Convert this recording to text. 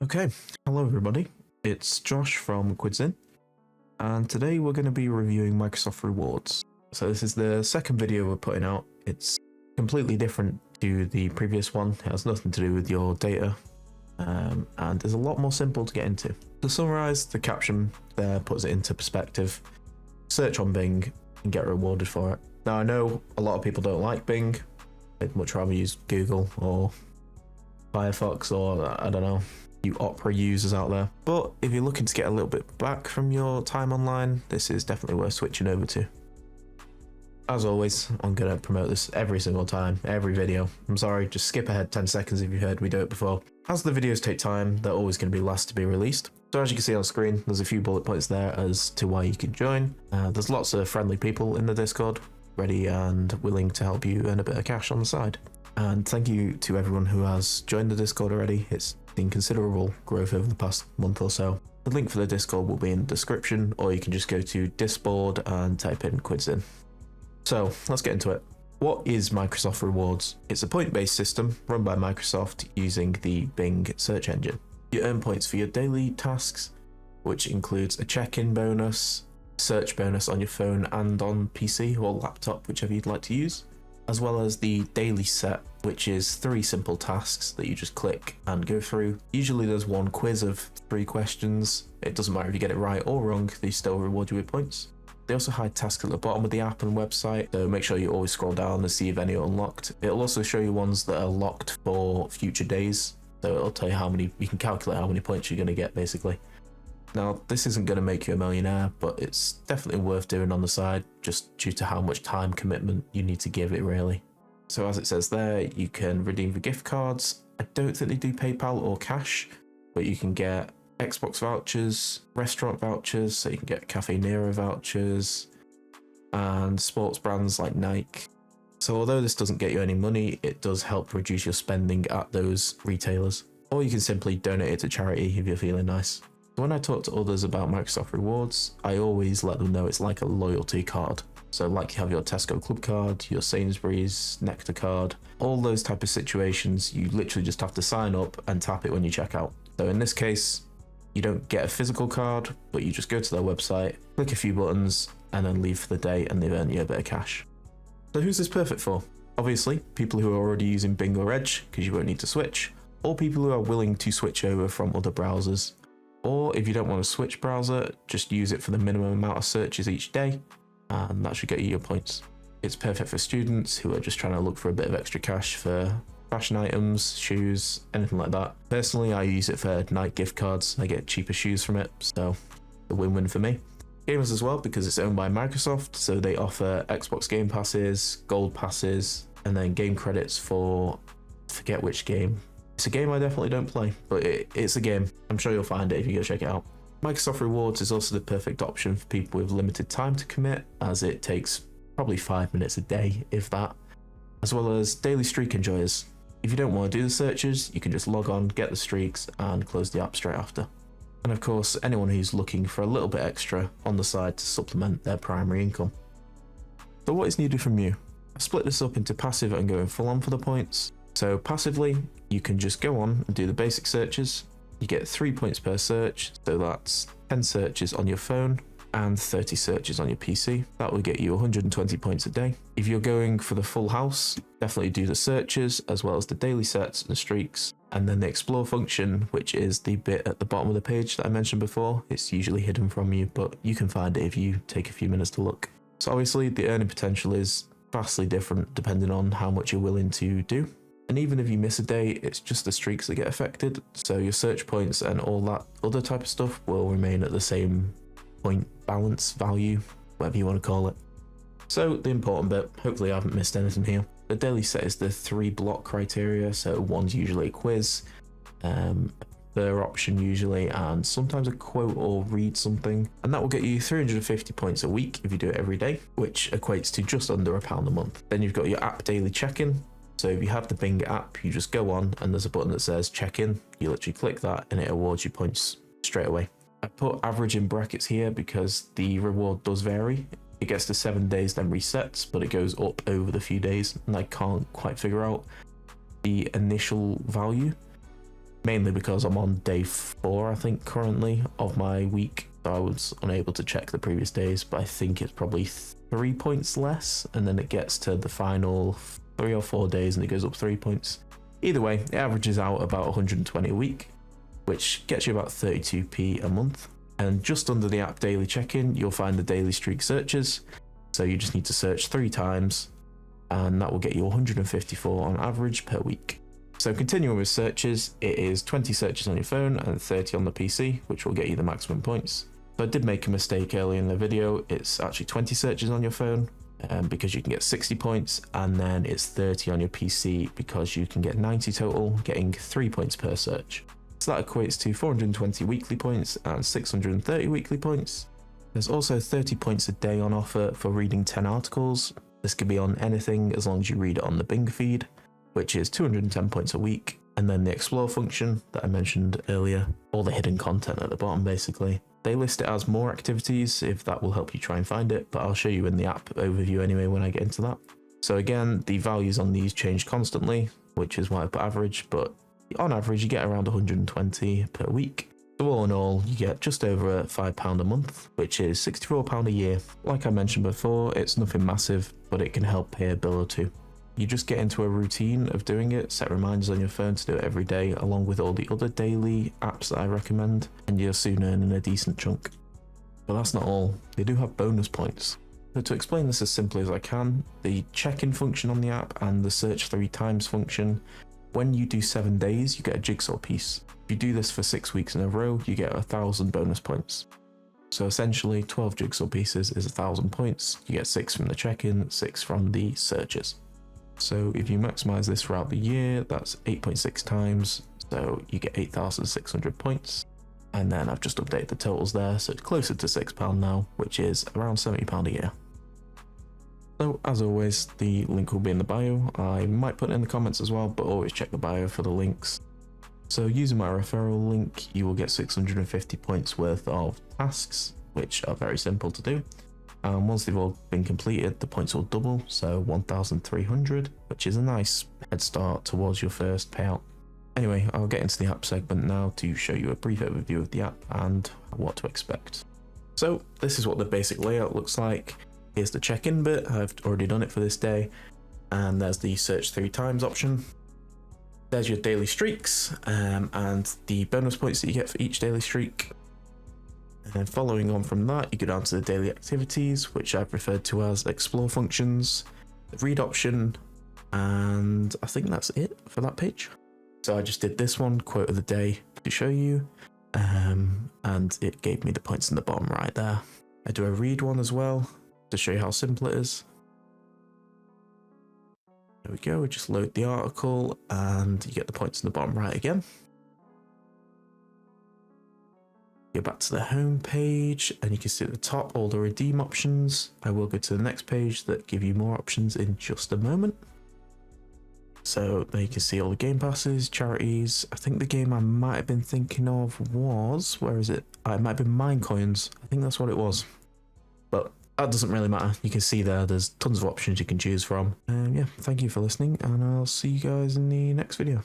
Okay, hello everybody, it's Josh from Quids, and today we're going to be reviewing Microsoft Rewards. So this is the second video we're putting out. It's completely different to the previous one, it has nothing to do with your data, and is a lot more simple to get into. To summarise, the caption there puts it into perspective. Search on Bing and get rewarded for it. Now I know a lot of people don't like Bing, they'd much rather use Google or Firefox or I don't know, you Opera users out there. But if you're looking to get a little bit back from your time online, this is definitely worth switching over to. As always, I'm going to promote this every single time, every video. I'm sorry, just skip ahead 10 seconds if you've heard me do it before. As the videos take time, they're always going to be last to be released. So as you can see on screen, there's a few bullet points there as to why you can join. There's lots of friendly people in the Discord, ready and willing to help you earn a bit of cash on the side. And thank you to everyone who has joined the Discord already. It's seen considerable growth over the past month or so. The link for the Discord will be in the description, or you can just go to Discord and type in Quids in. So let's get into it. What is Microsoft Rewards? It's a point-based system run by Microsoft using the Bing search engine. You earn points for your daily tasks, which includes a check-in bonus, search bonus on your phone and on PC or laptop, whichever you'd like to use, as well as the daily set, which is 3 simple tasks that you just click and go through. Usually there's one quiz of 3 questions. It doesn't matter if you get it right or wrong, they still reward you with points. They also hide tasks at the bottom of the app and website, so make sure you always scroll down and see if any are unlocked. It'll also show you ones that are locked for future days, so it'll tell you how many, you can calculate how many points you're going to get basically. Now, this isn't going to make you a millionaire, but it's definitely worth doing on the side, just due to how much time commitment you need to give it really. So as it says there, you can redeem for gift cards. I don't think they do PayPal or cash, but you can get Xbox vouchers, restaurant vouchers, so you can get Cafe Nero vouchers, and sports brands like Nike. So although this doesn't get you any money, it does help reduce your spending at those retailers. Or you can simply donate it to charity if you're feeling nice. When I talk to others about Microsoft Rewards, I always let them know it's like a loyalty card. So like you have your Tesco Club card, your Sainsbury's Nectar card, all those type of situations, you literally just have to sign up and tap it when you check out. So in this case, you don't get a physical card, but you just go to their website, click a few buttons, and then leave for the day, and they've earned you a bit of cash. So who's this perfect for? Obviously, people who are already using Bing or Edge, because you won't need to switch, or people who are willing to switch over from other browsers. Or if you don't want to switch browser, just use it for the minimum amount of searches each day, and that should get you your points. It's perfect for students who are just trying to look for a bit of extra cash for fashion items, shoes, anything like that. Personally, I use it for Nike gift cards. I get cheaper shoes from it, so a win-win for me. Gamers as well, because it's owned by Microsoft, so they offer Xbox Game Passes, Gold Passes, and then game credits for, forget which game. It's a game I definitely don't play, but it's a game. I'm sure you'll find it if you go check it out. Microsoft Rewards is also the perfect option for people with limited time to commit, as it takes probably 5 minutes a day, if that, as well as daily streak enjoyers. If you don't want to do the searches, you can just log on, get the streaks, and close the app straight after. And of course, anyone who's looking for a little bit extra on the side to supplement their primary income. So what is needed from you? I split this up into passive and going full on for the points. So passively, you can just go on and do the basic searches. You get 3 points per search, so that's 10 searches on your phone and 30 searches on your PC. That will get you 120 points a day. If you're going for the full house, definitely do the searches as well as the daily sets and streaks. And then the explore function, which is the bit at the bottom of the page that I mentioned before. It's usually hidden from you, but you can find it if you take a few minutes to look. So obviously the earning potential is vastly different depending on how much you're willing to do. And even if you miss a day, it's just the streaks that get affected. So your search points and all that other type of stuff will remain at the same point balance value, whatever you want to call it. So the important bit, hopefully I haven't missed anything here. The daily set is the 3 block criteria. So one's usually a quiz, their option usually, and sometimes a quote or read something. And that will get you 350 points a week if you do it every day, which equates to just under £1 a month. Then you've got your app daily check-in. So if you have the Bing app, you just go on and there's a button that says check-in. You literally click that and it awards you points straight away. I put average in brackets here because the reward does vary. It gets to 7 days, then resets, but it goes up over the few days, and I can't quite figure out the initial value. mainly because I'm on day 4, I think, currently of my week. So I was unable to check the previous days, but I think it's probably 3 points less, and then it gets to the final 3 or 4 days and it goes up 3 points. Either way, it averages out about 120 a week, which gets you about 32p a month. And just under the app daily check-in, you'll find the daily streak searches. So you just need to search 3 times, and that will get you 154 on average per week. So continuing with searches, it is 20 searches on your phone and 30 on the PC, which will get you the maximum points. So I did make a mistake earlier in the video. It's actually 20 searches on your phone because you can get 60 points, and then it's 30 on your PC because you can get 90 total, getting 3 points per search. So that equates to 420 weekly points and 630 weekly points. There's also 30 points a day on offer for reading 10 articles. This could be on anything as long as you read it on the Bing feed, which is 210 points a week. And then the explore function that I mentioned earlier, all the hidden content at the bottom basically. They list it as more activities if that will help you try and find it, but I'll show you in the app overview anyway when I get into that. So again, the values on these change constantly, which is why I put average, but on average you get around 120 per week. So all in all, you get just over £5 a month, which is £64 a year. Like I mentioned before, it's nothing massive, but it can help pay a bill or two. You just get into a routine of doing it, set reminders on your phone to do it every day, along with all the other daily apps that I recommend, and you're soon earning a decent chunk. But that's not all, they do have bonus points. So to explain this as simply as I can, the check-in function on the app and the search 3 times function, when you do 7 days, you get a jigsaw piece. If you do this for 6 weeks in a row, you get 1,000 bonus points. So essentially, 12 jigsaw pieces is 1,000 points. You get 6 from the check-in, 6 from the searches. So if you maximize this throughout the year, that's 8.6 times. So you get 8,600 points. And then I've just updated the totals there, so it's closer to £6 now, which is around £70 a year. So as always, the link will be in the bio. I might put it in the comments as well, but always check the bio for the links. So using my referral link, you will get 650 points worth of tasks, which are very simple to do. And once they've all been completed, the points will double, so 1,300, which is a nice head start towards your first payout. Anyway, I'll get into the app segment now to show you a brief overview of the app and what to expect. So this is what the basic layout looks like. Here's the check-in bit, I've already done it for this day. And there's the search 3 times option. There's your daily streaks and the bonus points that you get for each daily streak. And then following on from that, you go down to the daily activities, which I've referred to as explore functions, the read option, and I think that's it for that page. So I just did this one, quote of the day, to show you, and it gave me the points in the bottom right there. I do a read one as well, to show you how simple it is. There we go, we just load the article, and you get the points in the bottom right again. Go back to the home page and you can see at the top all the redeem options. I will go to the next page that give you more options in just a moment. So there you can see all the game passes, charities. I think the game I might have been thinking of was, where is it? It might have been Minecoins. I think that's what it was. But that doesn't really matter. You can see there's tons of options you can choose from. Yeah, thank you for listening and I'll see you guys in the next video.